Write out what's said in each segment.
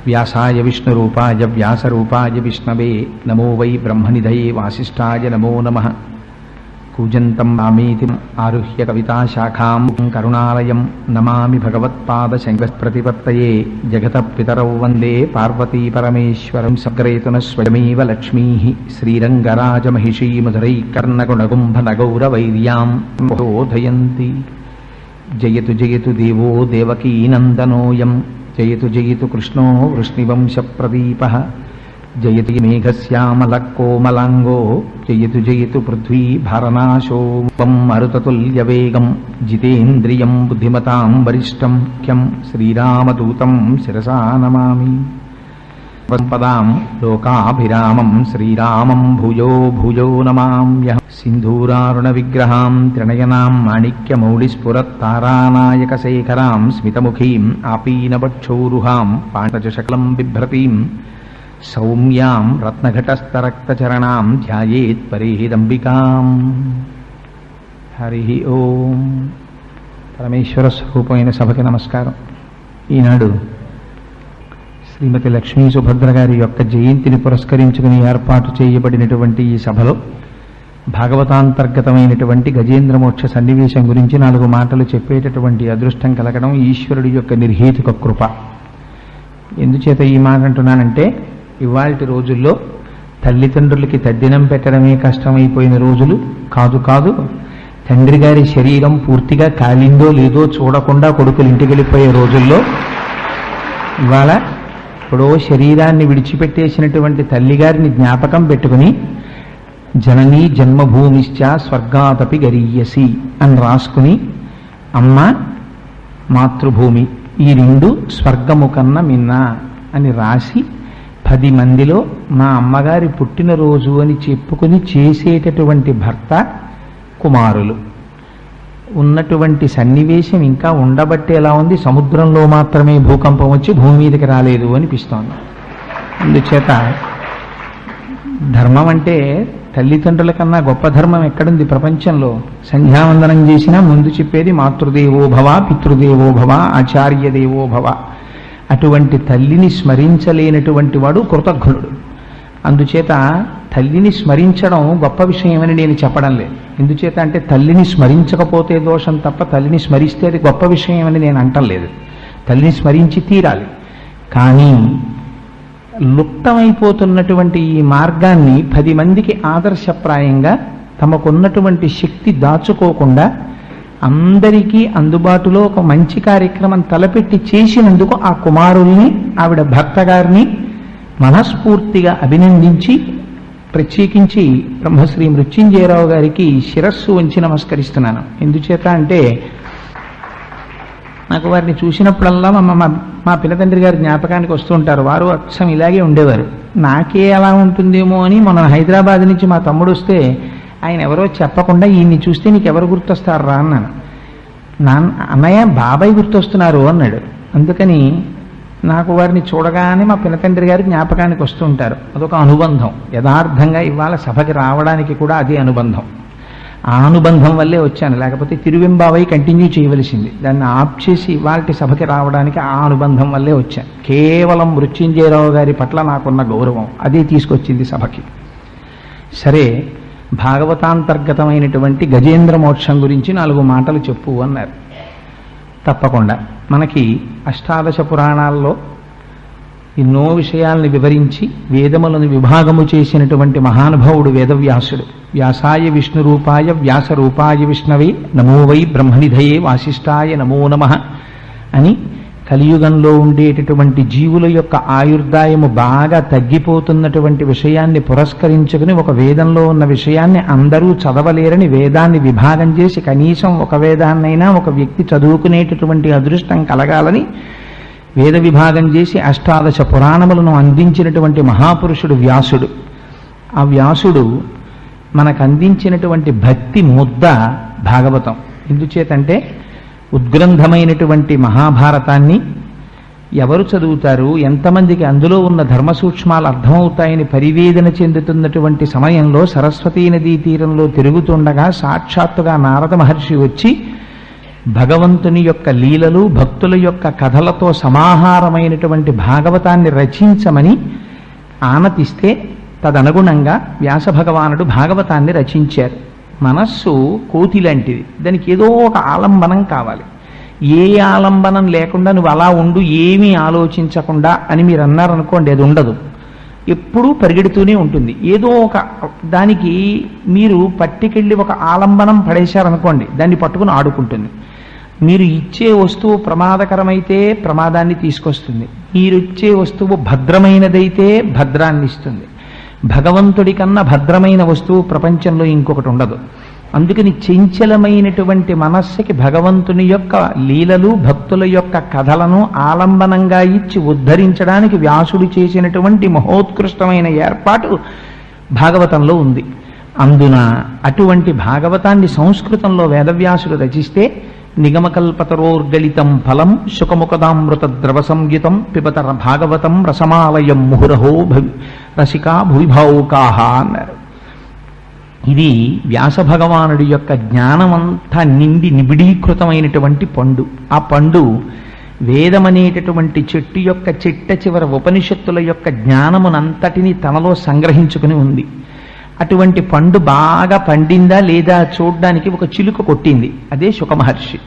వ్యాసాయ విష్ణురూపాయ వ్యాసరూపాయ విష్ణవే నమో వై బ్రహ్మనిధయే వాసిష్ఠాయ నమో నమః. కూజంతం మామేతి ఆరుహ్య కవితాశాఖాం కరుణాలయం నమామి భగవత్పాదశంకరప్రతిపత్తయే. జగతపితరౌ వందే పార్వతీ పరమేశ్వరం సగ్రేతున స్వయమేవ లక్ష్మీ శ్రీరంగరాజమహిషీమధురైకర్ణగుణగుంభనగౌరవైర్యాం బోధయంతి. జయతు జయతు దేవో దేవకీనందనోయం జయతు జయతు కృష్ణో వృష్ణివంశప్రదీపః. జయతు మేఘశ్యామలకోమలాంగో జయతు జయతు పృథ్వీ భారనాశో మరుతతుల్యవేగం జితేంద్రియం బుద్ధిమతాం వరిష్టం ఖ్యం శ్రీరామదూతం శిరసా నమామి. పదాం లోకాభిరామం శ్రీరామం భూయో భూయో నమామ్యహం. సింధూరారుణ విగ్రహాం త్రినయనాం మాణిక్యమౌళిస్ఫురత్తారానాయకశేఖరాం స్మితముఖీం ఆపీనవక్షోరుహాం పాండజశకలం బిభ్రతీం సౌమ్యాం రత్నఘటస్థరక్తచరణాం ధ్యాయేత్ పరేహిదంబికాం. హరి ఓం. పరమేశ్వర స్వరూపమైన సభకి నమస్కారం. ఈనాడు శ్రీమతి లక్ష్మీ సుభద్ర గారి యొక్క జయంతిని పురస్కరించుకుని ఏర్పాటు చేయబడినటువంటి ఈ సభలో భాగవతాంతర్గతమైనటువంటి గజేంద్రమోక్ష సన్నివేశం గురించి 4 మాటలు చెప్పేటటువంటి అదృష్టం కలగడం ఈశ్వరుడి యొక్క నిర్హేతుక కృప. ఎందుచేత ఈ మాట అంటున్నానంటే, ఇవాల్టి రోజుల్లో తల్లిదండ్రులకి తద్దినం పెట్టడమే కష్టమైపోయిన రోజులు కాదు కాదు. తండ్రి గారి శరీరం పూర్తిగా కాలిందో లేదో చూడకుండా కొడుకులు ఇంటికి వెళ్ళిపోయే రోజుల్లో ఇవాళ ఎప్పుడో శరీరాన్ని విడిచిపెట్టేసినటువంటి తల్లిగారిని జ్ఞాపకం పెట్టుకుని జననీ జన్మభూమిశ్చ స్వర్గాదపి గరీయసి అని రాసుకుని, అమ్మ మాతృభూమి ఈ 2 స్వర్గము కన్నా మిన్నా అని రాసి 10 మందిలో మా అమ్మగారి పుట్టినరోజు అని చెప్పుకుని చేసేటటువంటి భర్త కుమారులు ఉన్నటువంటి సన్నివేశం ఇంకా ఉండబట్టే ఎలా ఉంది. సముద్రంలో మాత్రమే భూకంపం వచ్చి భూమి మీదకి రాలేదు అనిపిస్తోంది. అందుచేత ధర్మం అంటే తల్లిదండ్రుల కన్నా గొప్ప ధర్మం ఎక్కడుంది ప్రపంచంలో? సంధ్యావందనం చేసినా ముందు చెప్పేది మాతృదేవో భవ, పితృదేవో భవ, ఆచార్య దేవో భవ. అటువంటి తల్లిని స్మరించలేనటువంటి వాడు కృతజ్ఞుడు. అందుచేత తల్లిని స్మరించడం గొప్ప విషయమని నేను చెప్పడం లేదు. ఎందుచేత అంటే తల్లిని స్మరించకపోతే దోషం తప్ప తల్లిని స్మరిస్తే అది గొప్ప విషయమని నేను అంటం లేదు. తల్లిని స్మరించి తీరాలి. కానీ లుప్తమైపోతున్నటువంటి ఈ మార్గాన్ని 10 మందికి ఆదర్శప్రాయంగా తమకున్నటువంటి శక్తి దాచుకోకుండా అందరికీ అందుబాటులో ఒక మంచి కార్యక్రమం తలపెట్టి చేసినందుకు ఆ కుమారుల్ని, ఆవిడ భర్త గారిని మనస్ఫూర్తిగా అభినందించి, ప్రత్యేకించి బ్రహ్మశ్రీ మృత్యుంజయరావు గారికి శిరస్సు వంచి నమస్కరిస్తున్నాను. ఎందుచేత అంటే నాకు వారిని చూసినప్పుడల్లా మా పిల్లతండ్రి గారి జ్ఞాపకానికి వస్తూ ఉంటారు. వారు అచ్చం ఇలాగే ఉండేవారు. నాకే అలా ఉంటుందేమో అని మన హైదరాబాద్ నుంచి మా తమ్ముడు వస్తే ఆయన ఎవరో చెప్పకుండా ఈయన్ని చూస్తే నీకు ఎవరు గుర్తొస్తారా అన్నాను. అన్నయ్య బాబాయ్ గుర్తొస్తున్నారు అన్నాడు. అందుకని నాకు వారిని చూడగానే మా పినతండ్రి గారి జ్ఞాపకానికి వస్తూ ఉంటారు. అదొక అనుబంధం. యథార్థంగా ఇవాళ సభకి రావడానికి కూడా అదే అనుబంధం. ఆ అనుబంధం వల్లే వచ్చాను. లేకపోతే తిరువెంబావై కంటిన్యూ చేయవలసింది. దాన్ని ఆప్ చేసి ఇవాళ సభకి రావడానికి ఆ అనుబంధం వల్లే వచ్చాను. కేవలం మృత్యుంజయరావు గారి పట్ల నాకున్న గౌరవం అదే తీసుకొచ్చింది సభకి. సరే, భాగవతాంతర్గతమైనటువంటి గజేంద్ర మోక్షం గురించి 4 మాటలు చెప్పు అన్నారు. తప్పకుండా. మనకి అష్టాదశ పురాణాల్లో ఎన్నో విషయాల్ని వివరించి వేదములను విభాగము చేసినటువంటి మహానుభావుడు వేదవ్యాసుడు. వ్యాసాయ విష్ణురూపాయ వ్యాసరూపాయ విష్ణవే నమో వై బ్రహ్మనిధయే వాసిష్ఠాయ నమో నమః అని కలియుగంలో ఉండేటటువంటి జీవుల యొక్క ఆయుర్దాయము బాగా తగ్గిపోతున్నటువంటి విషయాన్ని పురస్కరించుకుని ఒక వేదంలో ఉన్న విషయాన్ని అందరూ చదవలేరని వేదాన్ని విభాగం చేసి కనీసం ఒక వేదాన్నైనా ఒక వ్యక్తి చదువుకునేటటువంటి అదృష్టం కలగాలని వేద విభాగం చేసి అష్టాదశ పురాణములను అందించినటువంటి మహాపురుషుడు వ్యాసుడు. ఆ వ్యాసుడు మనకు అందించినటువంటి భక్తి ముద్ద భాగవతం. ఎందుచేతంటే ఉద్గ్రంథమైనటువంటి మహాభారతాన్ని ఎవరు చదువుతారు, ఎంతమందికి అందులో ఉన్న ధర్మ సూక్ష్మాలు అర్థమవుతాయని పరివేదన చెందుతున్నటువంటి సమయంలో సరస్వతీ నదీ తీరంలో తిరుగుతుండగా సాక్షాత్తుగా నారద మహర్షి వచ్చి భగవంతుని యొక్క లీలలు భక్తుల యొక్క కథలతో సమాహారమైనటువంటి భాగవతాన్ని రచించమని ఆనతిస్తే తదనుగుణంగా వ్యాస భగవానుడు భాగవతాన్ని రచించారు. మనస్సు కోతి లాంటిది, దానికి ఏదో ఒక ఆలంబనం కావాలి. ఏ ఆలంబనం లేకుండా నువ్వు అలా ఉండు, ఏమీ ఆలోచించకుండా అని మీరు అన్నారనుకోండి, అది ఉండదు. ఎప్పుడూ పరిగెడుతూనే ఉంటుంది. ఏదో ఒక దానికి మీరు పట్టుకెళ్ళి ఒక ఆలంబనం పడేశారనుకోండి, దాన్ని పట్టుకుని ఆడుకుంటుంది. మీరు ఇచ్చే వస్తువు ప్రమాదకరమైతే ప్రమాదాన్ని తీసుకొస్తుంది, మీరు ఇచ్చే వస్తువు భద్రమైనదైతే భద్రాన్ని ఇస్తుంది. భగవంతుడి కన్నా భద్రమైన వస్తువు ప్రపంచంలో ఇంకొకటి ఉండదు. అందుకని చంచలమైనటువంటి మనస్సుకి భగవంతుని యొక్క లీలలు భక్తుల యొక్క కథలను ఆలంబనంగా ఇచ్చి ఉద్ధరించడానికి వ్యాసుడు చేసినటువంటి మహోత్కృష్టమైన ఏర్పాటు భాగవతంలో ఉంది. అందున అటువంటి భాగవతాన్ని సంస్కృతంలో వేదవ్యాసుడు రచిస్తే నిగమకల్పతరోర్గళితం ఫలం శుకముఖదామృత ద్రవ సంయుతం పిబత భాగవతం రసమాలయం ముహురహో రసికా భువిభావుకాహ అన్నారు. ఇది వ్యాస భగవానుడి యొక్క జ్ఞానమంతా నిండి నిబిడీకృతమైనటువంటి పండు. ఆ పండు వేదమనేటటువంటి చెట్టు యొక్క చిట్ట చివర ఉపనిషత్తుల యొక్క జ్ఞానమునంతటిని తనలో సంగ్రహించుకుని ఉంది. అటువంటి పండు బాగా పండిందా లేదా చూడ్డానికి ఒక చిలుక కొట్టింది, అదే శుకమహర్షి.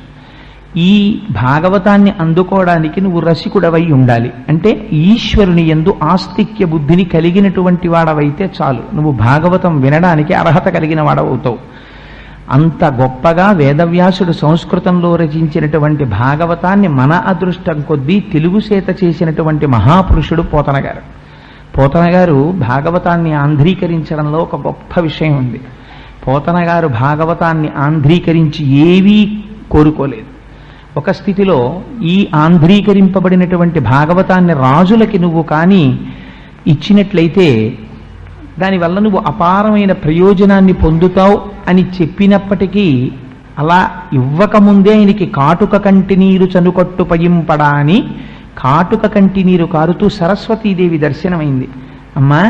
ఈ భాగవతాన్ని అందుకోవడానికి నువ్వు రసికుడవై ఉండాలి. అంటే ఈశ్వరుని యందు ఆస్తిక్య బుద్ధిని కలిగినటువంటి వాడవైతే చాలు, నువ్వు భాగవతం వినడానికి అర్హత కలిగిన వాడవుతావు. అంత గొప్పగా వేదవ్యాసుడు సంస్కృతంలో రచించినటువంటి భాగవతాన్ని మన అదృష్టం కొద్దీ తెలుగు చేత చేసినటువంటి మహాపురుషుడు పోతన గారు. పోతన గారు భాగవతాన్ని ఆంధ్రీకరించడంలో ఒక గొప్ప విషయం ఉంది. పోతన గారు భాగవతాన్ని ఆంధ్రీకరించి ఏవీ కోరుకోలేదు. ఒక స్థితిలో ఈ ఆంధ్రీకరింపబడినటువంటి భాగవతాన్ని రాజులకి నువ్వు కానీ ఇచ్చినట్లయితే దానివల్ల నువ్వు అపారమైన ప్రయోజనాన్ని పొందుతావు అని చెప్పినప్పటికీ అలా ఇవ్వకముందే ఆయనకి కాటుక కంటి నీరు చనుకట్టు పయింపడా అని కాటుక కంటి నీరు కారుతూ సరస్వతీదేవి దర్శనమైంది. అమ్మా,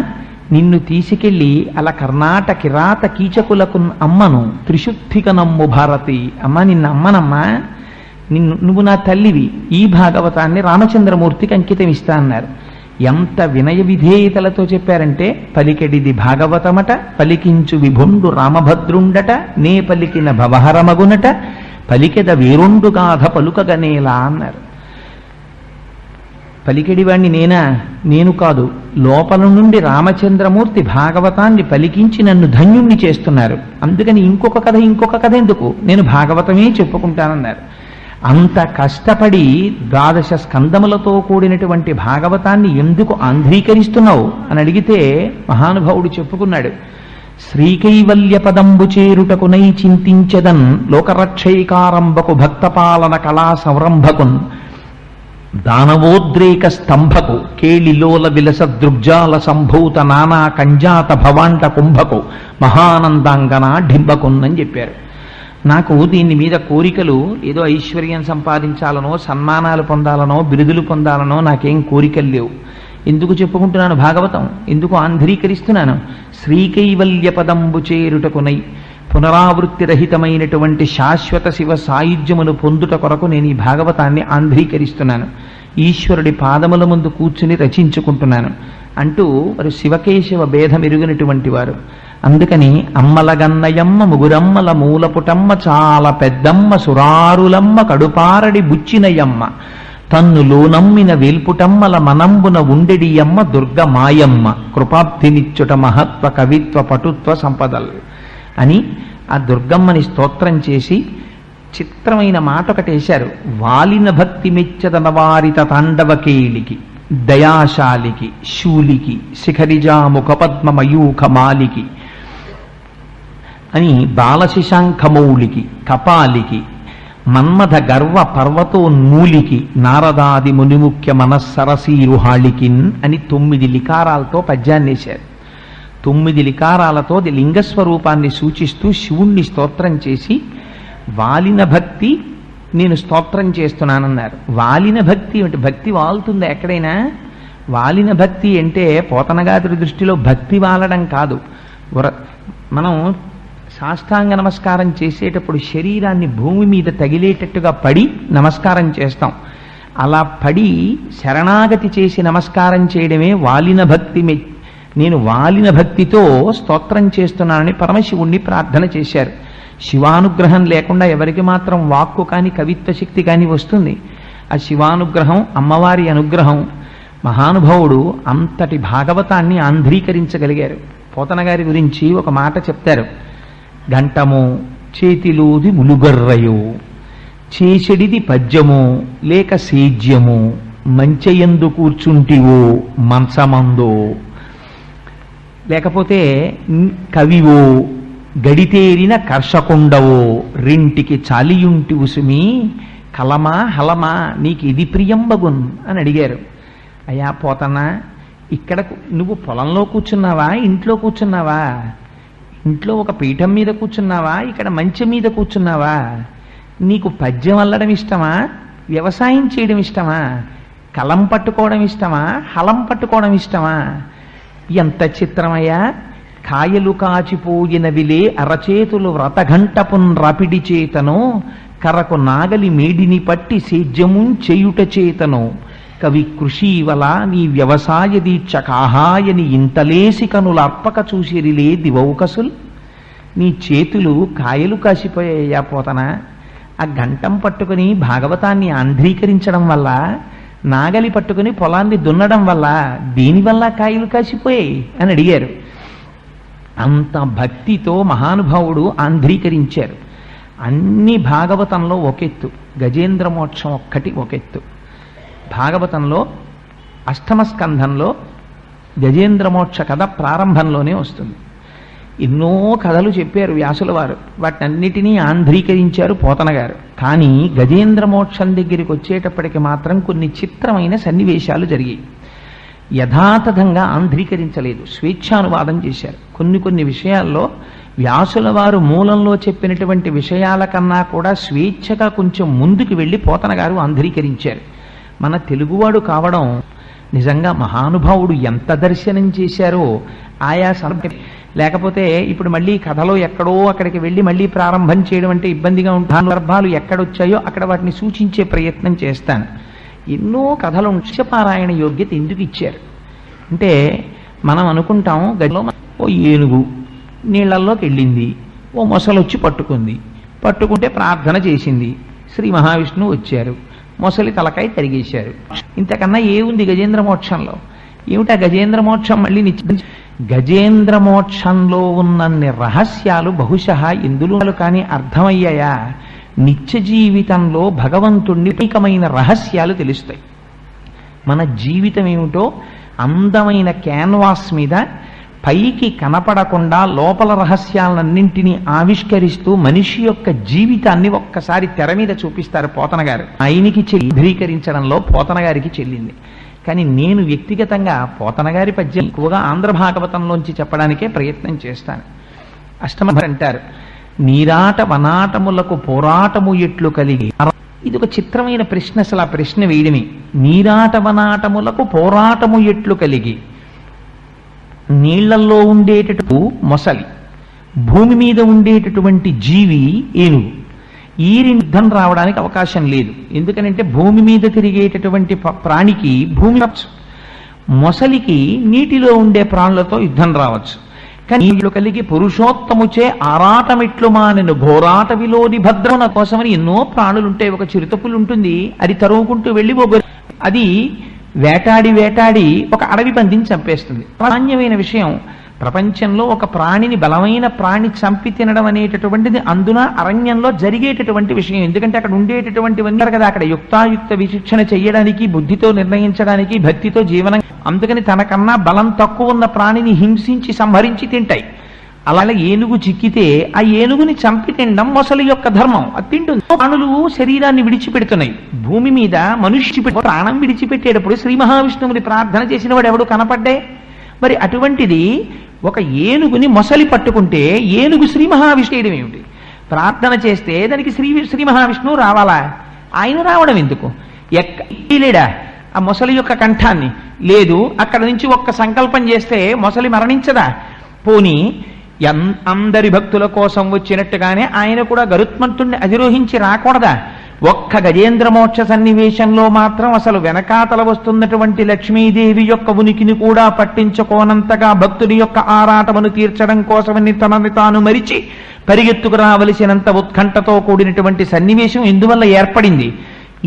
నిన్ను తీసుకెళ్ళి అలా కర్ణాటక కిరాత కీచకులకు అమ్మను త్రిశుద్ధిక నమ్ము భారతి, అమ్మా నిన్ను అమ్మనమ్మా, నువ్వు నా తల్లివి, ఈ భాగవతాన్ని రామచంద్రమూర్తికి అంకితం ఇస్తా అన్నారు. ఎంత వినయ విధేయతలతో చెప్పారంటే, పలికెడిది భాగవతమట పలికించు విభుండు రామభద్రుండట నే పలికిన భవహరమగునట పలికెద వీరుండు గాథ పలుకగనేలా అన్నారు. పలికెడివాణ్ణి నేనా? నేను కాదు, లోపల నుండి రామచంద్రమూర్తి భాగవతాన్ని పలికించి నన్ను ధన్యుణ్ణి చేస్తున్నారు. అందుకని ఇంకొక కథ ఎందుకు, నేను భాగవతమే చెప్పుకుంటానన్నారు. అంత కష్టపడి 12 స్కందములతో కూడినటువంటి భాగవతాన్ని ఎందుకు ఆంధ్రీకరిస్తున్నావు అని అడిగితే మహానుభావుడు చెప్పుకున్నాడు. శ్రీకైవల్య పదంబు చేరుటకునై చింతించదన్ లోకరక్షైకారంభకు భక్తపాలన కళా సంరంభకున్ దానవోద్రేక స్తంభకు కేళిలోల విలస దృగ్జాల సంభూత నానా కంజాత భవాంట కుంభకు మహానందాంగన ఢింబకున్ చెప్పారు. నాకు దీని మీద కోరికలు, ఏదో ఐశ్వర్యం సంపాదించాలనో సన్మానాలు పొందాలనో బిరుదులు పొందాలనో నాకేం కోరికలు లేవు. ఎందుకు చెప్పుకుంటున్నాను భాగవతం, ఎందుకు ఆంధ్రీకరిస్తున్నాను? శ్రీకైవల్య పదంబు చేరుటకునై పునరావృత్తి రహితమైనటువంటి శాశ్వత శివ సాయుధ్యమును పొందుట కొరకు నేను ఈ భాగవతాన్ని ఆంధ్రీకరిస్తున్నాను, ఈశ్వరుడి పాదముల ముందు కూర్చుని రచించుకుంటున్నాను అంటూ వారు శివకేశవ భేదమెరుగినటువంటి వారు. అందుకని అమ్మలగన్నయమ్మ ముగురమ్మల మూలపుటమ్మ చాలా పెద్దమ్మ సురారులమ్మ కడుపారడి బుచ్చినయమ్మ తన్నులో నమ్మిన వేల్పుటమ్మల మనంబున ఉండెడియమ్మ దుర్గ మాయమ్మ కృపాబ్ధినిచ్చుట మహత్వ కవిత్వ పటుత్వ సంపదల్ అని ఆ దుర్గమ్మని స్తోత్రం చేసి చిత్రమైన మాట ఒకటేశారు. వాలిన భక్తి మెచ్చదన వారిత తాండవకేళికి దయాశాలికి శూలికి శిఖరిజాముఖ పద్మమయూఖ మాలికి అని బాలశిశాంఖమౌళికి కపాలికి మన్మథ గర్వ పర్వతోన్మూలికి నారదాది మునిముఖ్య మనస్సరసీరుహాళికిన్ అని 9 లికారాలతో పద్యాన్ని వేశారు. 9 లికారాలతో లింగస్వరూపాన్ని సూచిస్తూ శివుణ్ణి స్తోత్రం చేసి వాలిన భక్తి నేను స్తోత్రం చేస్తున్నానన్నారు. వాలిన భక్తి అంటే భక్తి వాలుతుందా ఎక్కడైనా? వాలిన భక్తి అంటే పోతనగారి దృష్టిలో భక్తి వాలడం కాదు. మనం సాష్టాంగ నమస్కారం చేసేటప్పుడు శరీరాన్ని భూమి మీద తగిలేటట్టుగా పడి నమస్కారం చేస్తాం. అలా పడి శరణాగతి చేసి నమస్కారం చేయడమే వాలిన భక్తి. నేను వాలిన భక్తితో స్తోత్రం చేస్తున్నానని పరమశివుణ్ణి ప్రార్థన చేశారు. శివానుగ్రహం లేకుండా ఎవరికి మాత్రం వాక్కు కానీ కవిత్వ శక్తి కానీ వస్తుంది? ఆ శివానుగ్రహం, అమ్మవారి అనుగ్రహం. మహానుభావుడు అంతటి భాగవతాన్ని ఆంధ్రీకరించగలిగారు. పోతన గారి గురించి ఒక మాట చెప్తారు. గంటము చేతిలోది ములుగర్రయో, చేసెడిది పద్యమో లేక సేద్యమో, మంచయందు కూర్చుంటివో మంచమందో, లేకపోతే కవివో గడితేరిన కర్షకుండవో, రెంటికి చాలియుంటి ఉసుమి కలమా హలమా నీకు ఇది ప్రియంబగున్ అని అడిగారు. అయ్యా పోతన్నా, ఇక్కడ నువ్వు పొలంలో కూర్చున్నావా, ఇంట్లో కూర్చున్నావా? ఇంట్లో ఒక పీఠం మీద కూర్చున్నావా, ఇక్కడ మంచం మీద కూర్చున్నావా? నీకు పద్యం అల్లడం ఇష్టమా, వ్యవసాయం చేయడం ఇష్టమా, కలం పట్టుకోవడం ఇష్టమా, హలం పట్టుకోవడం ఇష్టమా? ఎంత చిత్రమయ్యా! కాయలు కాచిపోయినవిలే అరచేతులు వ్రతఘంటపున్ రాపిడి చేతను, కరకు నాగలి మేడిని పట్టి సేద్యమున్ చేయుట చేతను, కవి కృషివల నీ వ్యవసాయ దీక్ష కాహాయని ఇంతలేసి కనులర్పక చూసిరిలే దివౌకసుల్. నీ చేతులు కాయలు కాసిపోయాయా పోతన? ఆ గంటం పట్టుకుని భాగవతాన్ని ఆంధ్రీకరించడం వల్ల, నాగలి పట్టుకుని పొలాన్ని దున్నడం వల్ల, దీనివల్ల కాయలు కాసిపోయాయి అని అడిగారు. అంత భక్తితో మహానుభావుడు ఆంధ్రీకరించారు. అన్ని భాగవతంలో ఒకెత్తు, గజేంద్ర మోక్షం ఒక్కటి ఒకెత్తు. భాగవతంలో అష్టమ స్కంధంలో గజేంద్ర మోక్ష కథ ప్రారంభంలోనే వస్తుంది. ఎన్నో కథలు చెప్పారు వ్యాసుల వారు, వాటన్నిటినీ ఆంధ్రీకరించారు పోతన గారు. కానీ గజేంద్ర మోక్షం దగ్గరికి వచ్చేటప్పటికి మాత్రం కొన్ని చిత్రమైన సన్నివేశాలు జరిగాయి. యథాతథంగా ఆంధ్రీకరించలేదు, స్వేచ్ఛానువాదం చేశారు. కొన్ని విషయాల్లో వ్యాసుల వారు మూలంలో చెప్పినటువంటి విషయాల కన్నా కూడా స్వేచ్ఛగా కొంచెం ముందుకు వెళ్ళి పోతన గారు ఆంధ్రీకరించారు. మన తెలుగువాడు కావడం నిజంగా మహానుభావుడు ఎంత దర్శనం చేశారో ఆయా లేకపోతే ఇప్పుడు మళ్ళీ కథలో ఎక్కడో అక్కడికి వెళ్ళి మళ్ళీ ప్రారంభం చేయడం అంటే ఇబ్బందిగా ఉంటుంది. సందర్భాలు ఎక్కడొచ్చాయో అక్కడ వాటిని సూచించే ప్రయత్నం చేస్తాను. ఎన్నో కథలు పారాయణ యోగ్యత ఎందుకు ఇచ్చారు అంటే, మనం అనుకుంటాం గదిలో ఓ ఏనుగు నీళ్లల్లోకి వెళ్ళింది, ఓ మొసలొచ్చి పట్టుకుంటే ప్రార్థన చేసింది, శ్రీ మహావిష్ణువు వచ్చారు, మొసలి తలకాయ తరిగేశారు. ఇంతకన్నా ఏముంది గజేంద్ర మోక్షంలో? ఏమిటా గజేంద్ర మోక్షం? మళ్ళీ గజేంద్ర మోక్షంలో ఉన్నన్ని రహస్యాలు బహుశः ఎందులో కానీ అర్థమయ్యాయా? నిత్య జీవితంలో భగవంతుణ్ణి అనేకమైన రహస్యాలు తెలుస్తాయి. మన జీవితం ఏమిటో అందమైన క్యాన్వాస్ మీద పైకి కనపడకుండా లోపల రహస్యాలన్నింటినీ ఆవిష్కరిస్తూ మనిషి యొక్క జీవితాన్ని ఒక్కసారి తెర మీద చూపిస్తారు పోతన గారు. ఆయనకి చిత్రీకరించడంలో పోతన గారికి చెల్లింది. కానీ నేను వ్యక్తిగతంగా పోతన గారి పద్యం ఎక్కువగా ఆంధ్ర భాగవతంలోంచి చెప్పడానికే ప్రయత్నం చేస్తాను. అష్టమ అంటారు, నీరాట వనాటములకు పోరాటము ఎట్లు కలిగి. ఇది ఒక చిత్రమైన ప్రశ్న. అసలు ఆ ప్రశ్న వేయడమే. నీరాట వనాటములకు పోరాటము ఎట్లు కలిగి, నీళ్లల్లో ఉండేటటు మొసలి, భూమి మీద ఉండేటటువంటి జీవి ఏనుగు. ఈ యుద్ధం రావడానికి అవకాశం లేదు. ఎందుకనంటే భూమి మీద తిరిగేటటువంటి ప్రాణికి భూమి, మొసలికి నీటిలో ఉండే ప్రాణులతో యుద్ధం రావచ్చు. కానీ నీళ్ళు కలిగి పురుషోత్తముచే ఆరాటమిట్లు మానెను ఘోరాట విలోని భద్రమున కోసమని ఎన్నో ప్రాణులుంటాయి. ఒక చిరుతపులు ఉంటుంది, అది తరువుకుంటూ వెళ్ళి అది వేటాడి ఒక అడవి పందిని చంపేస్తుంది. సామాన్యమైన విషయం. ప్రపంచంలో ఒక ప్రాణిని, బలమైన ప్రాణి చంపి తినడం అనేటటువంటిది అందున అరణ్యంలో జరిగేటటువంటి విషయం. ఎందుకంటే అక్కడ ఉండేటటువంటివన్నీ కదా, అక్కడ యుక్తాయుక్త విశిక్షణ చెయ్యడానికి, బుద్ధితో నిర్ణయించడానికి, భక్తితో జీవనం. అందుకని తనకన్నా బలం తక్కువ ఉన్న ప్రాణిని హింసించి సంహరించి తింటాయి. అలాగే ఏనుగు చిక్కితే ఆ ఏనుగుని చంపి తినడం మొసలి యొక్క ధర్మం. అది తింటుంది. ప్రాణులు శరీరాన్ని విడిచిపెడుతున్నాయి. భూమి మీద మనుష్య ప్రాణం విడిచిపెట్టేటప్పుడు శ్రీ మహావిష్ణువుని ప్రార్థన చేసిన వాడు ఎవడు కనపడ్డే? మరి అటువంటిది ఒక ఏనుగుని మొసలి పట్టుకుంటే ఏనుగు శ్రీ మహావిష్ణువు ఏమిటి? ప్రార్థన చేస్తే దానికి శ్రీ మహావిష్ణువు రావాలా? ఆయన రావడం ఎందుకు? లేడా ఆ మొసలి యొక్క కంఠాన్ని? లేదు. అక్కడ నుంచి ఒక్క సంకల్పం చేస్తే మొసలి మరణించదా? పోనీ అందరి భక్తుల కోసం వచ్చినట్టుగానే ఆయన కూడా గరుత్మంతుణ్ణి అధిరోహించి రాకూడదా? ఒక్క గజేంద్ర మోక్ష సన్నివేశంలో మాత్రం అసలు వెనకాతల వస్తున్నటువంటి లక్ష్మీదేవి యొక్క ఉనికిని కూడా పట్టించుకోనంతగా భక్తుడి యొక్క ఆరాటమును తీర్చడం కోసమని తనని తాను మరిచి పరిగెత్తుకు రావలసినంత ఉత్కంఠతో కూడినటువంటి సన్నివేశం ఎందువల్ల ఏర్పడింది?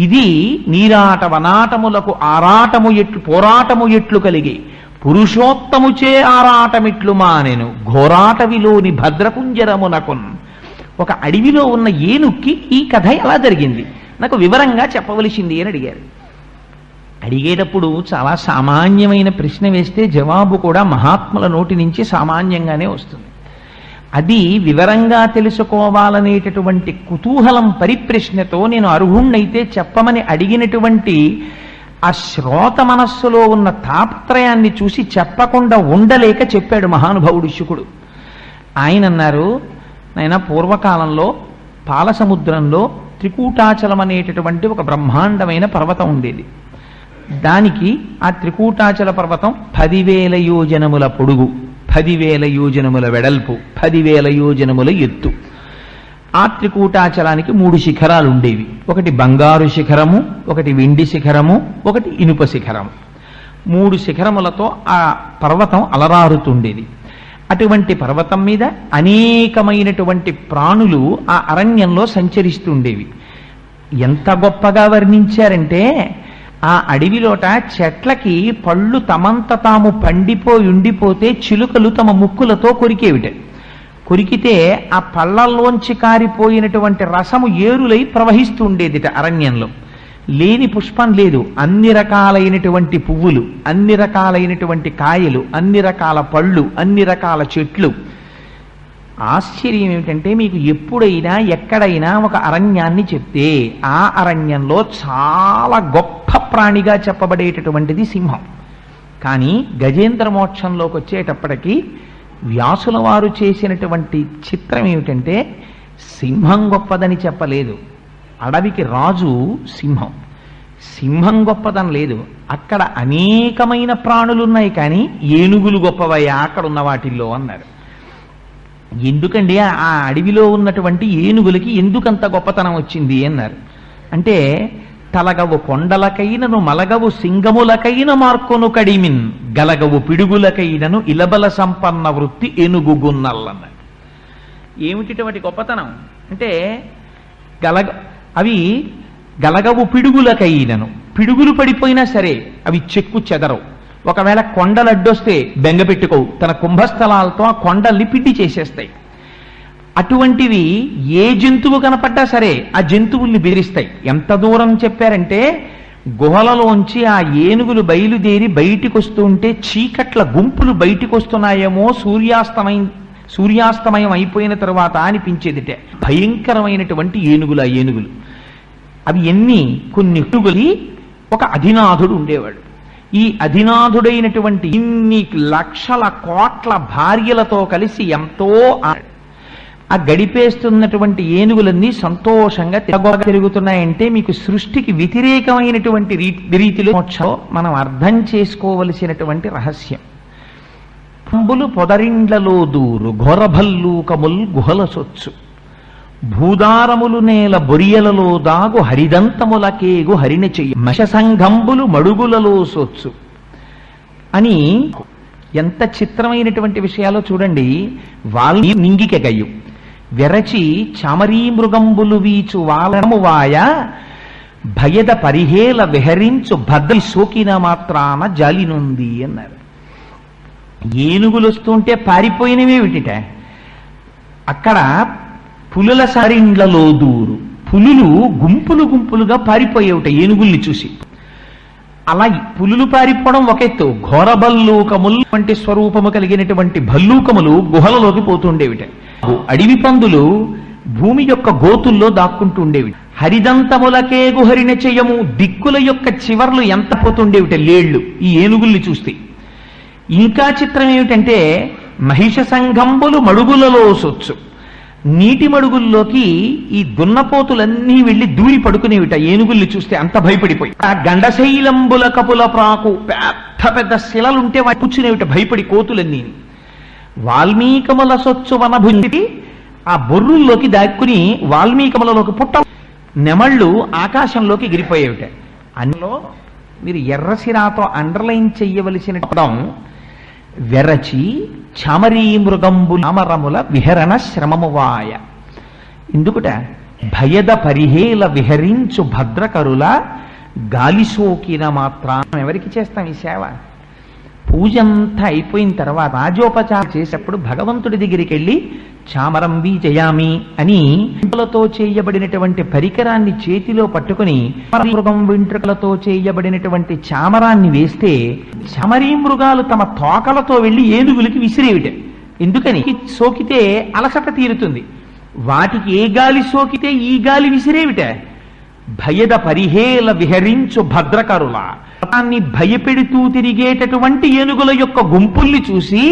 ఇది నీరాట వనాటములకు ఆరాటము ఎట్లు పోరాటము ఎట్లు కలిగి పురుషోత్తముచే ఆరాటమిట్లు మానెను ఘోరాటవిలోని భద్రకుంజరమునకున్. ఒక అడవిలో ఉన్న ఏనుక్కి ఈ కథ ఎలా జరిగింది నాకు వివరంగా చెప్పవలసింది అని అడిగారు. అడిగేటప్పుడు చాలా సామాన్యమైన ప్రశ్న వేస్తే జవాబు కూడా మహాత్ముల నోటి నుంచి సామాన్యంగానే వస్తుంది. అది వివరంగా తెలుసుకోవాలనేటటువంటి కుతూహలం పరిప్రశ్నతో నేను అర్హుణ్ణైతే చెప్పమని అడిగినటువంటి ఆ శ్రోత మనస్సులో ఉన్న తాపత్రయాన్ని చూసి చెప్పకుండా ఉండలేక చెప్పాడు మహానుభావుడు శుకుడు. ఆయన అన్నారు, నాయన పూర్వకాలంలో పాలసముద్రంలో త్రికూటాచలం అనేటటువంటి ఒక బ్రహ్మాండమైన పర్వతం ఉండేది. దానికి ఆ త్రికూటాచల పర్వతం 10,000 యోజనముల పొడుగు, 10,000 యోజనముల వెడల్పు, 10,000 యోజనముల ఎత్తు. ఆ త్రికూటాచలానికి 3 శిఖరాలు ఉండేవి. ఒకటి బంగారు శిఖరము, ఒకటి వెండి శిఖరము, ఒకటి ఇనుప శిఖరము. 3 శిఖరములతో ఆ పర్వతం అలరారుతుండేది. అటువంటి పర్వతం మీద అనేకమైనటువంటి ప్రాణులు ఆ అరణ్యంలో సంచరిస్తుండేవి. ఎంత గొప్పగా వర్ణించారంటే ఆ అడవిలోట చెట్లకి పళ్ళు తమంత తాము పండిపోయి ఉండిపోతే చిలుకలు తమ ముక్కులతో కొరికేవిట. కొరికితే ఆ పళ్ళల్లోంచి కారిపోయినటువంటి రసము ఏరులై ప్రవహిస్తూ ఉండేదిట అరణ్యంలో. లేని పుష్పం లేదు. అన్ని రకాలైనటువంటి పువ్వులు, అన్ని రకాలైనటువంటి కాయలు, అన్ని రకాల పళ్ళు, అన్ని రకాల చెట్లు. ఆశ్చర్యం ఏమిటంటే మీకు ఎప్పుడైనా ఎక్కడైనా ఒక అరణ్యాన్ని చెప్తే ఆ అరణ్యంలో చాలా గొప్ప ప్రాణిగా చెప్పబడేటటువంటిది సింహం. కానీ గజేంద్ర మోక్షంలోకి వచ్చేటప్పటికీ వ్యాసుల వారు చేసినటువంటి చిత్రం ఏమిటంటే సింహం గొప్పదని చెప్పలేదు. అడవికి రాజు సింహం, సింహం గొప్పదని లేదు. అక్కడ అనేకమైన ప్రాణులున్నాయి కానీ ఏనుగులు గొప్పవయ్యా అక్కడున్న వాటిల్లో అన్నారు. ఎందుకండి ఆ అడవిలో ఉన్నటువంటి ఏనుగులకి ఎందుకంత గొప్పతనం వచ్చింది అన్నారు. అంటే తలగవు కొండలకైనను మలగవు సింగములకైన మార్కొను కడిమిన్ గలగవు పిడుగులకైనను ఇలబల సంపన్న వృత్తి ఏనుగుగున్నల్లన్నారు. ఏమిటిటువంటి గొప్పతనం అంటే అవి గలగవు పిడుగులకైనను, పిడుగులు పడిపోయినా సరే అవి చెక్కు చెదరవు. ఒకవేళ కొండలు అడ్డొస్తే బెంగ పెట్టుకోవు, తన కుంభస్థలాలతో ఆ కొండల్ని పిండి చేసేస్తాయి. అటువంటివి ఏ జంతువు కనపడ్డా సరే ఆ జంతువుల్ని బెదిరిస్తాయి. ఎంత దూరం చెప్పారంటే గుహలలోంచి ఆ ఏనుగులు బయలుదేరి బయటికి వస్తూ ఉంటే చీకట్ల గుంపులు బయటికి వస్తున్నాయేమో సూర్యాస్తమయం అయిపోయిన తరువాత అనిపించేదిటే. భయంకరమైనటువంటి ఏనుగులు. ఆ ఏనుగులు అవి కొన్ని ఏనుగులి ఒక అధినాథుడు ఉండేవాడు. ఈ అధినాథుడైనటువంటి ఇన్ని లక్షల కోట్ల భార్యలతో కలిసి ఎంతో ఆ గడిపేస్తున్నటువంటి ఏనుగులన్నీ సంతోషంగా తిరుగుతున్నాయంటే మీకు సృష్టికి వ్యతిరేకమైనటువంటి రీతిలో మనం అర్థం చేసుకోవలసినటువంటి రహస్యం. పంబులు పొదరిండ్లలో దూరు ఘోరభల్లూకముల్ గుహల సొచ్చు భూదారములు నేల బొరియలలో దాగు హరిదంతములకేగు హరిణ చెయ్యి మశసంఘంబులు మడుగులలో సొచ్చు అని ఎంత చిత్రమైనటువంటి విషయాలో చూడండి. వాళ్ళు నింగికెగయు వెరచి చామరీ మృగంబులు వీచు వాలము వాయ భయద పరిహేల విహరించు భద్రి సోకిన మాత్రాన జాలినుంది అన్నారు. ఏనుగులు వస్తుంటే పారిపోయినవేమిటిట. అక్కడ పులుల సరిండ్లలో దూరు పులులు గుంపులు గుంపులుగా పారిపోయేవిట ఏనుగుల్ని చూసి. అలా పులులు పారిపోవడం ఒక ఎత్తు, ఘోరభల్లూకములు వంటి స్వరూపము కలిగినటువంటి భల్లూకములు గుహలలోకి పోతుండేవిట. అడవి పందులు భూమి యొక్క గోతుల్లో దాక్కుంటూ ఉండేవి. హరిదంతములకే గుహరిన చెయ్యము దిక్కుల యొక్క చివర్లు ఎంత పోతుండేవిట లేళ్లు ఈ ఏనుగుల్ని చూస్తే. ఇంకా చిత్రం ఏమిటంటే మహిష సంఘంబులు మడుగులలో సొచ్చు నీటి మడుగుల్లోకి ఈ దున్నపోతులన్నీ వెళ్లి దూరి పడుకునేవిట ఏనుగుల్ని చూస్తే అంత భయపడిపోయి. ఆ గండశైలంబుల కపుల ప్రాకు పెద్ద పెద్ద శిలలుంటే వాటి కూర్చునేవిట భయపడి కోతులన్నీ. వాల్మీకముల సొచ్చు వనభుండి ఆ బొర్రుల్లోకి దాక్కుని వాల్మీకములలోకి పుట్ట నెమళ్ళు ఆకాశంలోకి ఎగిరిపోయేవిట. అందులో మీరు ఎర్రసిరాతో అండర్లైన్ చెయ్యవలసిన పదం వెరచి చామరీ మృగంబు నామరముల విహరణ శ్రమమువాయ. ఎందుకుట భయద పరిహేల విహరించు భద్రకరుల గాలి సోకిన మాత్రం. ఎవరికి చేస్తాం ఈ సేవ? పూజంతా అయిపోయిన తర్వాత రాజోపచారం చేసేప్పుడు భగవంతుడి దగ్గరికి వెళ్ళి చామరం జయామి అని వెంట్రుకలతో చేయబడినటువంటి పరికరాన్ని చేతిలో పట్టుకుని మృగం వెంట్రుకలతో చేయబడినటువంటి చామరాన్ని వేస్తే చామరీ మృగాలు తమ తోకలతో వెళ్లి ఏనుగులకి విసిరేవిట. ఎందుకని? సోకితే అలసట తీరుతుంది. వాటికి ఏ గాలి సోకితే ఈ గాలి విసిరేవిట. భయద పరిహేల విహరించు భద్రకరుల, దాన్ని భయపెడుతూ తిరిగేటటువంటి ఏనుగుల యొక్క గుంపుల్ని చూసి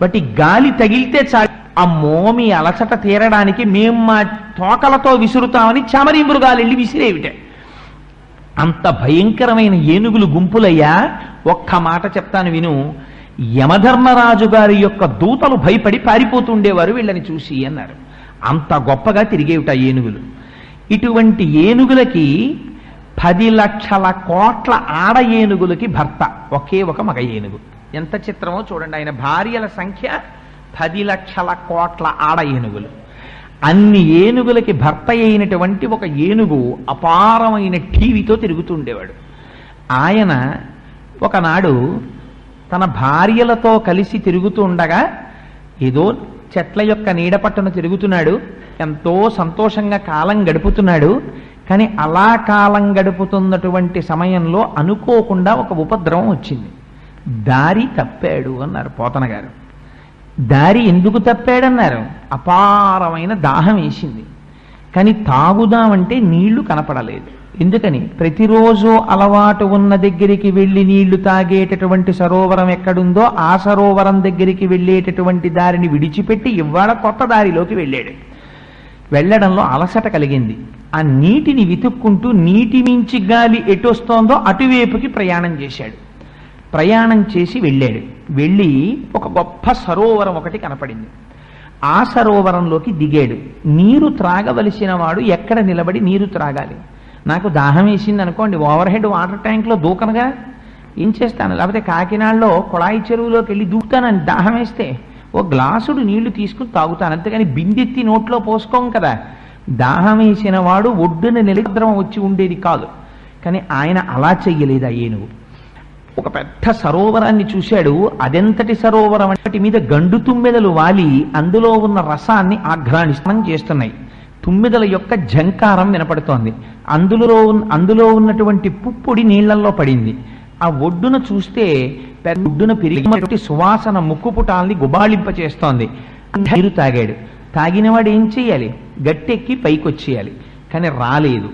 వాటి గాలి తగిలితే చాలు, అమ్మో మీ అలసట తీరడానికి మేము మా తోకలతో విసురుతామని చామరీ మృగాలు వెళ్ళి విసిరేవిట. అంత భయంకరమైన ఏనుగులు గుంపులయ్యా. ఒక్క మాట చెప్తాను విను. యమధర్మరాజు గారి యొక్క దూతలు భయపడి పారిపోతుండేవారు వీళ్ళని చూసి అన్నారు. అంత గొప్పగా తిరిగేవిట ఏనుగులు. ఇటువంటి ఏనుగులకి 10 లక్షల కోట్ల ఆడ ఏనుగులకి భర్త ఒకే ఒక మగ ఏనుగు. ఎంత చిత్రమో చూడండి. ఆయన భార్యల సంఖ్య 10 లక్షల కోట్ల ఆడ ఏనుగులు. అన్ని ఏనుగులకి భర్త అయినటువంటి ఒక ఏనుగు అపారమైన టీవీతో తిరుగుతుండేవాడు. ఆయన ఒకనాడు తన భార్యలతో కలిసి తిరుగుతూ ఉండగా ఏదో చెట్ల యొక్క నీడ పట్టున తిరుగుతున్నాడు. ఎంతో సంతోషంగా కాలం గడుపుతున్నాడు. కానీ అలా కాలం గడుపుతున్నటువంటి సమయంలో అనుకోకుండా ఒక ఉపద్రవం వచ్చింది. దారి తప్పాడు అన్నారు పోతన గారు. దారి ఎందుకు తప్పాడన్నారు? అపారమైన దాహం వేసింది. కానీ తాగుదామంటే నీళ్లు కనపడలేదు. ఎందుకని? ప్రతిరోజు అలవాటు ఉన్న దగ్గరికి వెళ్ళి నీళ్లు తాగేటటువంటి సరోవరం ఎక్కడుందో ఆ సరోవరం దగ్గరికి వెళ్ళేటటువంటి దారిని విడిచిపెట్టి ఇవాళ కొత్త దారిలోకి వెళ్ళాడు. వెళ్ళడంలో అలసట కలిగింది. ఆ నీటిని వెతుక్కుంటూ నీటి మించి గాలి ఎటొస్తోందో అటువైపుకి ప్రయాణం చేశాడు. ప్రయాణం చేసి వెళ్ళాడు. వెళ్ళి ఒక గొప్ప సరోవరం ఒకటి కనపడింది. ఆ సరోవరంలోకి దిగాడు. నీరు త్రాగవలసిన వాడు ఎక్కడ నిలబడి నీరు త్రాగాలి? నాకు దాహం వేసింది అనుకోండి, ఓవర్ హెడ్ వాటర్ ట్యాంక్లో దూకనగా ఏం చేస్తాను? లేకపోతే కాకినాడలో కొళాయి చెరువులోకి వెళ్ళి దూకుతానని దాహం వేస్తే ఓ గ్లాసుడు నీళ్లు తీసుకుని తాగుతాను. అంతేగాని బిందెత్తి నోట్లో పోసుకోం కదా. దాహం వేసిన వాడు ఒడ్డున నిలద్రవం వచ్చి ఉండేది కాదు. కానీ ఆయన అలా చెయ్యలేదు. ఆ ఏనుగు ఒక పెద్ద సరోవరాన్ని చూశాడు. అదెంతటి సరోవరం అంటే మీద గండు తుమ్మెదలు వాలి అందులో ఉన్న రసాన్ని ఆఘ్రాణిస్తం చేస్తున్నాయి. తుమ్మెదల యొక్క ఝంకారం వినపడుతోంది. అందులో ఉన్నటువంటి పుప్పొడి నీళ్లలో పడింది. ఆ ఒడ్డున చూస్తే ఒడ్డున పెరిగినటువంటి సువాసన ముక్కుపుటాల్ని గుబాళింప చేస్తోంది. నీరు తాగాడు. తాగినవాడు ఏం చెయ్యాలి? గట్టెక్కి పైకొచ్చేయాలి. కానీ రాలేదు.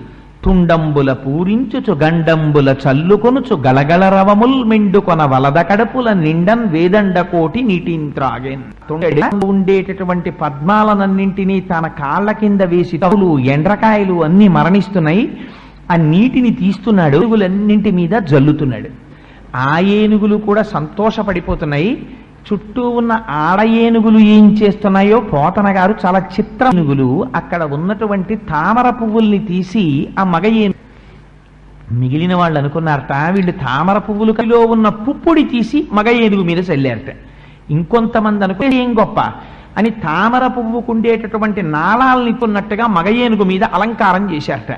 తుండంబుల పూరించుచు గండంబుల చల్లుకొనుచు గలగల రవముల్ మెండుకొన వలద కడపుల నిండన్ వేదండ కోటి నీటిని త్రాగేన్. ఉండేటటువంటి పద్మాలనన్నింటినీ తన కాళ్ల కింద వేసి తవులు ఎండ్రకాయలు అన్ని మరణిస్తున్నాయి. ఆ నీటిని తీస్తున్నాడు. ఏనుగులన్నింటి మీద జల్లుతున్నాడు. ఆ ఏనుగులు కూడా సంతోషపడిపోతున్నాయి. చుట్టూ ఉన్న ఆడ ఏనుగులు ఏం చేస్తున్నాయో పోతన గారు చాలా చిత్ర ఏనుగులు అక్కడ ఉన్నటువంటి తామర పువ్వుల్ని తీసి ఆ మగ ఏనుగు మిగిలిన వాళ్ళు అనుకున్నారట వీళ్ళు తామర పువ్వులలో ఉన్న పుప్పొడి తీసి మగ ఏనుగు మీద చల్లారట. ఇంకొంతమంది అనుకుని ఏం గొప్ప అని తామర పువ్వుకుండేటటువంటి నాళాలని కొన్నట్టుగా మగ ఏనుగు మీద అలంకారం చేశారట.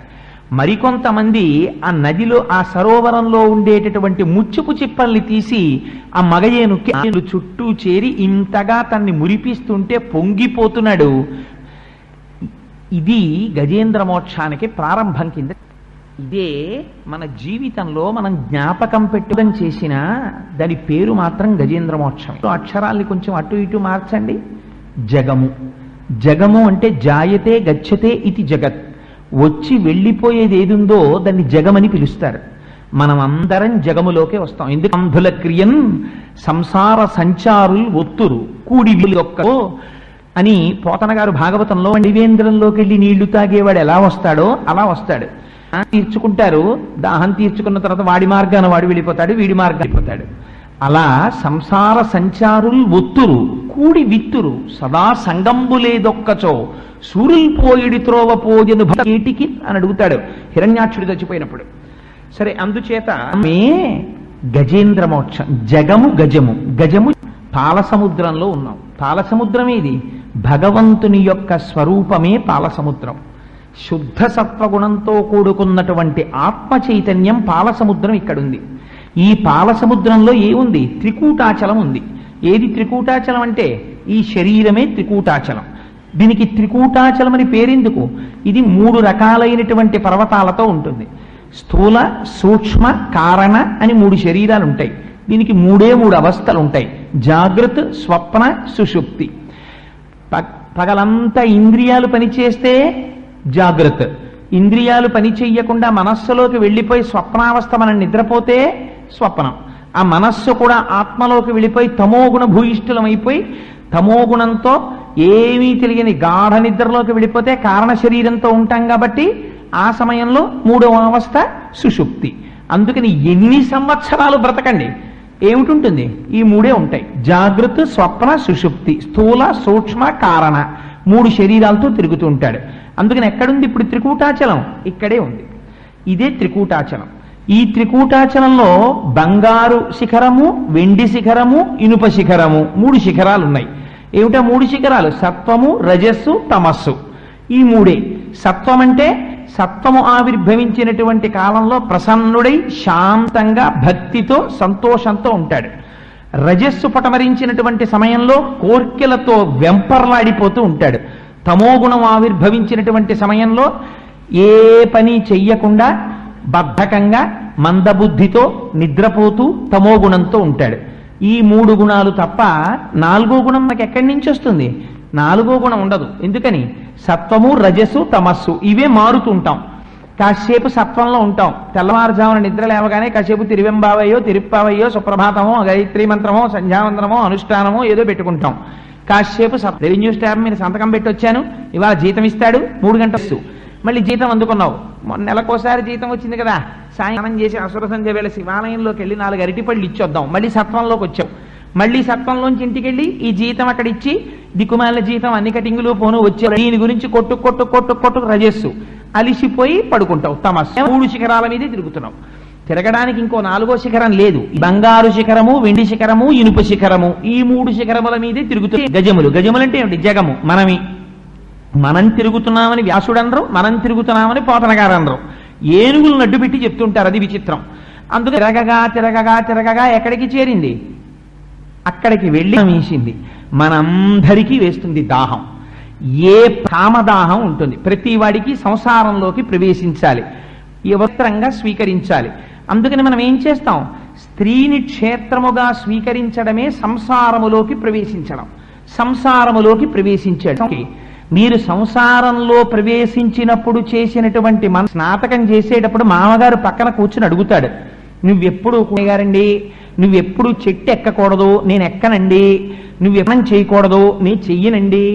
మరికొంతమంది ఆ నదిలో ఆ సరోవరంలో ఉండేటటువంటి ముచ్చుపు చిప్పల్ని తీసి ఆ మగ ఏనుగు చుట్టూ చేరి ఇంతగా తన్ని మురిపిస్తుంటే పొంగిపోతున్నాడు. ఇది గజేంద్ర మోక్షానికి ప్రారంభం కింద. ఇదే మన జీవితంలో మనం జ్ఞాపకం పెట్టుదని చేసిన దాని పేరు మాత్రం గజేంద్ర మోక్షం. అక్షరాల్ని కొంచెం అటు ఇటు మార్చండి. జగము. జగము అంటే జాయతే గచ్చతే ఇది జగత్. వచ్చి వెళ్ళిపోయేది ఏదుందో దాన్ని జగమని పిలుస్తారు. మనం అందరం జగములోకే వస్తాం. ఎందుకు? అంధుల క్రియన్ సంసార సంచారులు ఒత్తురు కూడి ఒక్కో అని పోతన గారు భాగవతంలో దివేంద్రంలోకి వెళ్ళి నీళ్లు తాగేవాడు ఎలా వస్తాడో అలా వస్తాడు. తీర్చుకుంటారు. దాహం తీర్చుకున్న తర్వాత వాడి మార్గాన వాడు వెళ్ళిపోతాడు, వీడి మార్గాన వెళ్ళిపోతాడు. అలా సంసార సంచారులు ఒత్తురు కూడి విత్తురు సదా సంగంబులేదొక్కచో సూర్యులు పోయిడి త్రోవ పోయను ఏటికి అని అడుగుతాడు హిరణ్యాక్షుడు చచ్చిపోయినప్పుడు. సరే, అందుచేత మే గజేంద్ర మోక్షం. గజము పాలసముద్రంలో ఉన్నాం. పాలసముద్రం ఏది? భగవంతుని యొక్క స్వరూపమే పాలసముద్రం. శుద్ధ సత్వగుణంతో కూడుకున్నటువంటి ఆత్మ చైతన్యం పాలసముద్రం ఇక్కడుంది. ఈ పాలసముద్రంలో ఏముంది? త్రికూటాచలం ఉంది. ఏది త్రికూటాచలం అంటే ఈ శరీరమే త్రికూటాచలం. దీనికి త్రికూటాచలం అని పేరెందుకు? ఇది 3 రకాలైనటువంటి పర్వతాలతో ఉంటుంది. స్థూల, సూక్ష్మ, కారణ అని 3 శరీరాలు ఉంటాయి. దీనికి 3 అవస్థలు ఉంటాయి: జాగ్రత్త, స్వప్న, సుషుప్తి. పగలంతా ఇంద్రియాలు పనిచేస్తే జాగ్రత్త, ఇంద్రియాలు పని చెయ్యకుండా మనస్సులోకి వెళ్ళిపోయి స్వప్నావస్థ మనం నిద్రపోతే స్వప్నం. ఆ మనస్సు కూడా ఆత్మలోకి వెళ్ళిపోయి తమోగుణ భూయిష్ఠులం అయిపోయి తమోగుణంతో ఏమీ తెలియని గాఢ నిద్రలోకి వెళ్ళిపోతే కారణ శరీరంతో ఉంటాం కాబట్టి ఆ సమయంలో 3వ అవస్థ సుషుప్తి. అందుకని ఎన్ని సంవత్సరాలు బ్రతకండి ఏమిటి? ఈ 3 ఉంటాయి: జాగ్రత్త, స్వప్న, సుషుప్తి. స్థూల, సూక్ష్మ, కారణ 3 శరీరాలతో తిరుగుతూ ఉంటాడు. అందుకని ఎక్కడుంది ఇప్పుడు త్రికూటాచలం? ఇక్కడే ఉంది. ఇదే త్రికూటాచలం. ఈ త్రికూటాచలంలో బంగారు శిఖరము, వెండి శిఖరము, ఇనుప శిఖరము 3 శిఖరాలు ఉన్నాయి. ఏమిటా 3 శిఖరాలు? సత్వము, రజస్సు, తమస్సు. ఈ 3. సత్వం అంటే సత్వము ఆవిర్భవించినటువంటి కాలంలో ప్రసన్నుడై శాంతంగా భక్తితో సంతోషంతో ఉంటాడు. రజస్సు పటమరించినటువంటి సమయంలో కోర్కెలతో వెంపర్లాడిపోతూ ఉంటాడు. తమోగుణం ఆవిర్భవించినటువంటి సమయంలో ఏ పని చెయ్యకుండా బద్ధకంగా మందబుద్ధితో నిద్రపోతూ తమోగుణంతో ఉంటాడు. ఈ 3 గుణాలు తప్ప 4వ గుణం మనకి ఎక్కడి నుంచి వస్తుంది? 4వ గుణం ఉండదు. ఎందుకని? సత్వము, రజస్సు, తమస్సు ఇవే మారుతుంటాం. కాసేపు సత్వంలో ఉంటాం. తెల్లవారుజామున నిద్ర లేవగానే కాసేపు తిరువెంబావయ్యో, తిరుప్పావయ్యో, సుప్రభాతమో, గాయత్రీ మంత్రమో, సంధ్యావందనమో, అనుష్ఠానమో ఏదో పెట్టుకుంటాం. కాసేపు రెవెన్యూ స్టాఫ్ మీద సంతకం పెట్టి వచ్చాను, ఇవాళ జీతం ఇస్తాడు, 3 గంటలు. మళ్ళీ జీతం అందుకున్నావు, నెలకోసారి జీతం వచ్చింది కదా, సాయంత్రం చేసి అసుర సంధ్య వేళ శివాలయంలోకి వెళ్ళి 4 అరటిపళ్ళు ఇచ్చొద్దాం. మళ్ళీ సత్వంలోకి వచ్చావు. మళ్ళీ సత్వంలోంచి ఇంటికి వెళ్ళి ఈ జీతం అక్కడ ఇచ్చి దిక్కుమాల జీతం అన్ని కటింగులు పోను వచ్చావు. దీని గురించి కొట్టు రజస్సు. అలిసిపోయి పడుకుంటావు. తమస్సు. 3 శిఖరాల మీదే తిరుగుతున్నావు. తిరగడానికి ఇంకో 4వ శిఖరం లేదు. బంగారు శిఖరము, వెండి శిఖరము, ఇనుప శిఖరము ఈ 3 శిఖరముల మీదే తిరుగుతాయి. గజములు అంటే ఏమిటి? జగము మనమి. మనం తిరుగుతున్నామని వ్యాసుడనరు, మనం తిరుగుతున్నామని పోతనగారు అనరు. ఏనుగులు నడ్డు పెట్టి చెప్తుంటారు. అది విచిత్రం. అందుకే తిరగగా ఎక్కడికి చేరింది? అక్కడికి వెళ్ళి వేసింది. మనందరికీ వేస్తుంది దాహం. ఏ కామదాహం ఉంటుంది. ప్రతి వాడికి సంసారంలోకి ప్రవేశించాలి, యవస్త్రంగా స్వీకరించాలి. అందుకని మనం ఏం చేస్తాం? స్త్రీని క్షేత్రముగా స్వీకరించడమే సంసారములోకి ప్రవేశించడం. సంసారములోకి ప్రవేశించడం. మీరు సంసారంలో ప్రవేశించినప్పుడు చేసినటువంటి స్నాతకం చేసేటప్పుడు మామగారు పక్కన కూర్చుని అడుగుతాడు, నువ్వెప్పుడు గారండి, నువ్వెప్పుడు చెట్టు ఎక్కకూడదు, నేను ఎక్కనండి. నువ్వెప్పనం చేయకూడదు, నేను చెయ్యనండి.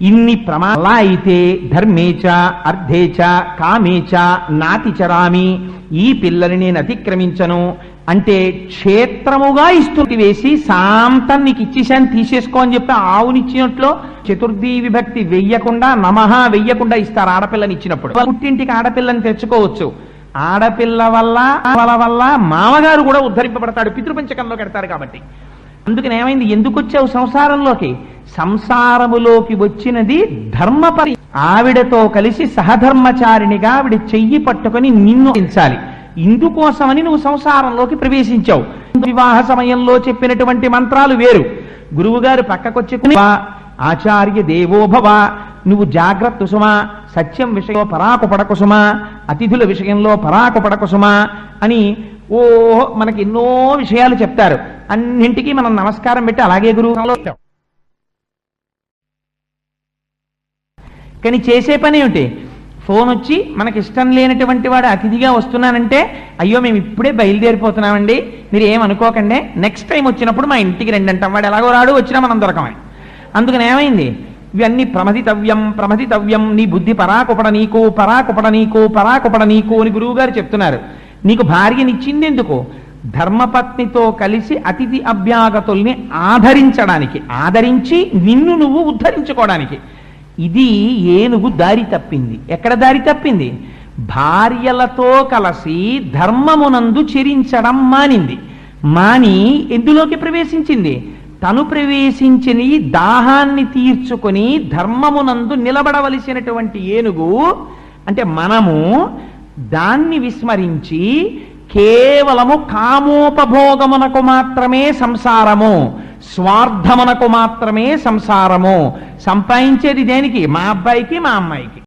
ఇన్ని ప్రమాలా అయితే ధర్మేచ అర్థేచ కామేచ నాతిచరామి, ఈ పిల్లని నేను అతిక్రమించను అంటే క్షేత్రముగా ఇస్తుంది వేసి శాంతం నీకు ఇచ్చేసాను తీసేసుకో అని చెప్పి ఆవునిచ్చినట్లు చతుర్థి విభక్తి వెయ్యకుండా నమః వెయ్యకుండా ఇస్తారు ఆడపిల్లని ఇచ్చినప్పుడు. పుట్టింటికి ఆడపిల్లని తెచ్చుకోవచ్చు. ఆడపిల్ల వల్ల మామగారు కూడా ఉద్ధరింపబడతాడు, పితృపంచకంలో కడతారు కాబట్టి. అందుకని ఏమైంది? ఎందుకు వచ్చావు సంసారంలోకి? సంసారములోకి వచ్చినది ధర్మపరి. ఆవిడతో కలిసి సహధర్మచారిణిగా ఆవిడ చెయ్యి పట్టుకొని నిన్ను హింసాలి. ఇందుకోసమని నువ్వు సంసారంలోకి ప్రవేశించావు. వివాహ సమయంలో చెప్పినటువంటి మంత్రాలు వేరు. గురువుగారు పక్కకొచ్చి ఆచార్య దేవోభవ, నువ్వు జాగ్రత్త సుమా, సత్యం విషయంలో పరాకుపడకు సుమా, అతిథుల విషయంలో పరాకుపడకు సుమా అని మనకి ఎన్నో విషయాలు చెప్తారు. అన్నింటికీ మనం నమస్కారం పెట్టి అలాగే గురువులో. కానీ చేసే పని ఏమిటి? ఫోన్ వచ్చి మనకి ఇష్టం లేనటువంటి వాడు అతిథిగా వస్తున్నానంటే, అయ్యో మేము ఇప్పుడే బయలుదేరిపోతున్నామండి, మీరు ఏమనుకోకండి, నెక్స్ట్ టైం వచ్చినప్పుడు మా ఇంటికి రండి అంటాం. వాడు ఎలాగో రాడు, వచ్చినా మనం దొరకమని. అందుకని ఏమైంది? ఇవన్నీ ప్రమదితవ్యం, నీ బుద్ధి పరాకుపడ నీకు అని గురువు గారు చెప్తున్నారు. నీకు భార్యనిచ్చింది ఎందుకు? ధర్మపత్నితో కలిసి అతిథి అభ్యాగతుల్ని ఆదరించి నిన్ను నువ్వు ఉద్ధరించుకోవడానికి. ఇది ఏనుగు దారి తప్పింది. ఎక్కడ దారి తప్పింది? భార్యలతో కలిసి ధర్మమునందు చెరించడం మాని ఎందులోకి ప్రవేశించింది? తను ప్రవేశించిన దాహాన్ని తీర్చుకొని ధర్మమునందు నిలబడవలసినటువంటి ఏనుగు అంటే మనము దాన్ని విస్మరించి కేవలము కామోపభోగమునకు మాత్రమే సంసారము, స్వార్థమునకు మాత్రమే సంసారము, సంపాదించేది దేనికి? మా అబ్బాయికి మా అమ్మాయికి.